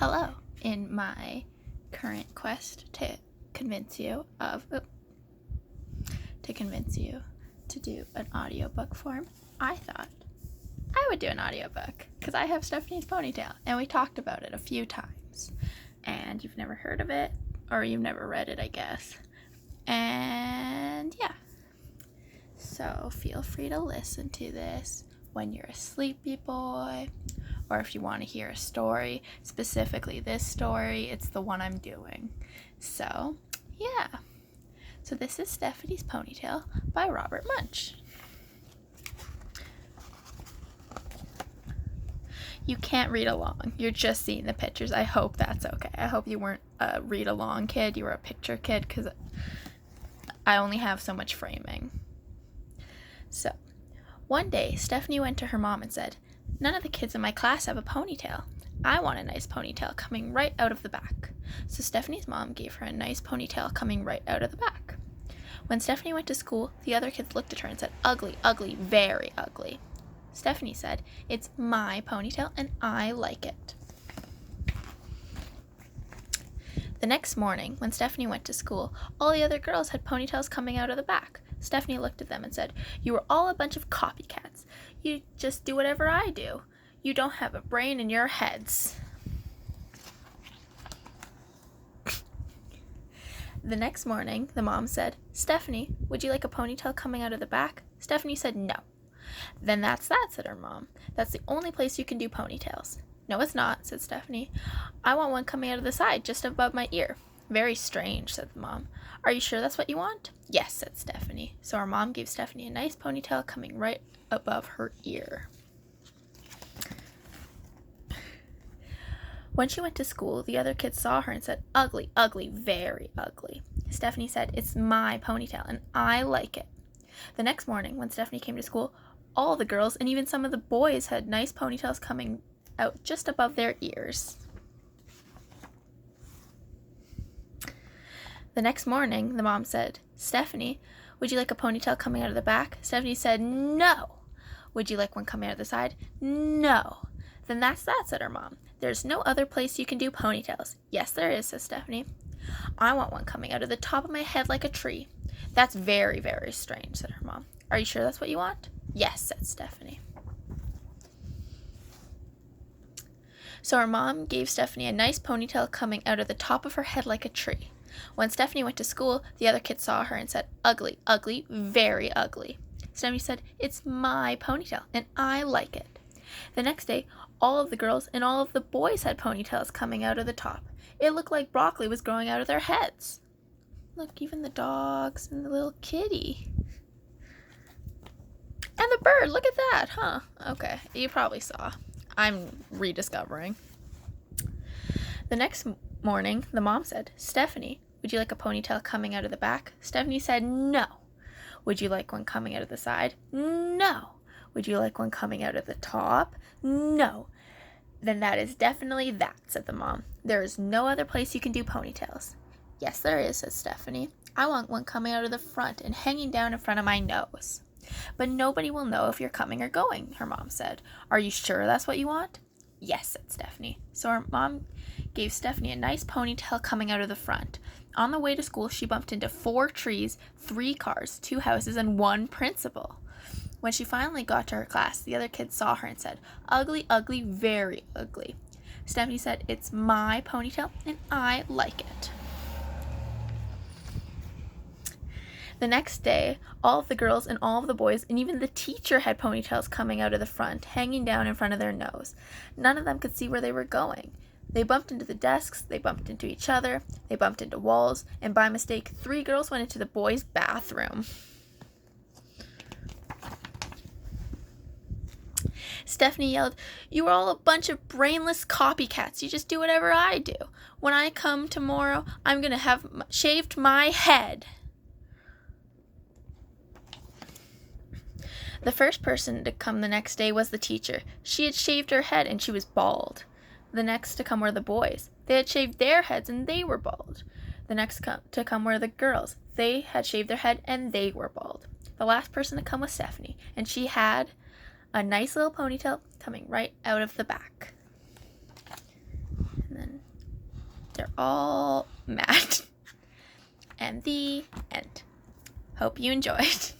Hello. In my current quest to convince you to do an audiobook form, I thought I would do an audiobook because I have Stephanie's Ponytail and we talked about it a few times and you've never heard of it or you've never read it, I guess. And yeah, so feel free to listen to this when you're a sleepy boy, or if you want to hear a story, specifically this story, it's the one I'm doing. So, yeah. So this is Stephanie's Ponytail by Robert Munsch. You can't read along. You're just seeing the pictures. I hope that's okay. I hope you weren't a read-along kid. You were a picture kid because I only have so much framing. So, one day, Stephanie went to her mom and said, "None of the kids in my class have a ponytail. I want a nice ponytail coming right out of the back." So Stephanie's mom gave her a nice ponytail coming right out of the back. When Stephanie went to school, the other kids looked at her and said, "Ugly, ugly, very ugly." Stephanie said, "It's my ponytail and I like it." The next morning, when Stephanie went to school, all the other girls had ponytails coming out of the back. Stephanie looked at them and said, "You are all a bunch of copycats. You just do whatever I do. You don't have a brain in your heads." The next morning, the mom said, "Stephanie, would you like a ponytail coming out of the back?" Stephanie said no. "Then that's that," said her mom. "That's the only place you can do ponytails." "No, it's not," said Stephanie. "I want one coming out of the side, just above my ear." "Very strange," said the mom. "Are you sure that's what you want?" "Yes," said Stephanie. So her mom gave Stephanie a nice ponytail coming right above her ear. When she went to school, the other kids saw her and said, "Ugly, ugly, very ugly." Stephanie said, "It's my ponytail and I like it." The next morning, when Stephanie came to school, all the girls and even some of the boys had nice ponytails coming out just above their ears. The next morning, the mom said, "Stephanie, would you like a ponytail coming out of the back?" Stephanie said, "No." "Would you like one coming out of the side?" "No." "Then that's that," said her mom. "There's no other place you can do ponytails." "Yes, there is," said Stephanie. "I want one coming out of the top of my head like a tree." "That's very, very strange," said her mom. "Are you sure that's what you want?" "Yes," said Stephanie. So her mom gave Stephanie a nice ponytail coming out of the top of her head like a tree. When Stephanie went to school, the other kids saw her and said, "Ugly, ugly, very ugly." Stephanie said, "It's my ponytail and I like it." The next day, all of the girls and all of the boys had ponytails coming out of the top. It looked like broccoli was growing out of their heads. Look, even the dogs and the little kitty. And the bird, look at that, huh? Okay, you probably saw. I'm rediscovering. The next morning, the mom said, "Stephanie, would you like a ponytail coming out of the back?" Stephanie said, "No." "Would you like one coming out of the side?" "No." "Would you like one coming out of the top?" "No." "Then that is definitely that," said the mom. "There is no other place you can do ponytails." "Yes, there is," said Stephanie. "I want one coming out of the front and hanging down in front of my nose." "But nobody will know if you're coming or going," her mom said. "Are you sure that's what you want?" "Yes," said Stephanie. So her mom gave Stephanie a nice ponytail coming out of the front. On the way to school, she bumped into 4 trees, 3 cars, 2 houses, and 1 principal. When she finally got to her class, the other kids saw her and said, "Ugly, ugly, very ugly." Stephanie said, "It's my ponytail and I like it." The next day, all of the girls and all of the boys and even the teacher had ponytails coming out of the front, hanging down in front of their nose. None of them could see where they were going. They bumped into the desks, they bumped into each other, they bumped into walls, and by mistake, 3 girls went into the boys' bathroom. Stephanie yelled, "You are all a bunch of brainless copycats. You just do whatever I do. When I come tomorrow, I'm going to have shaved my head." The first person to come the next day was the teacher. She had shaved her head and she was bald. The next to come were the boys. They had shaved their heads and they were bald. The next to come were the girls. They had shaved their head and they were bald. The last person to come was Stephanie, and she had a nice little ponytail coming right out of the back. And then they're all mad. And the end. Hope you enjoyed.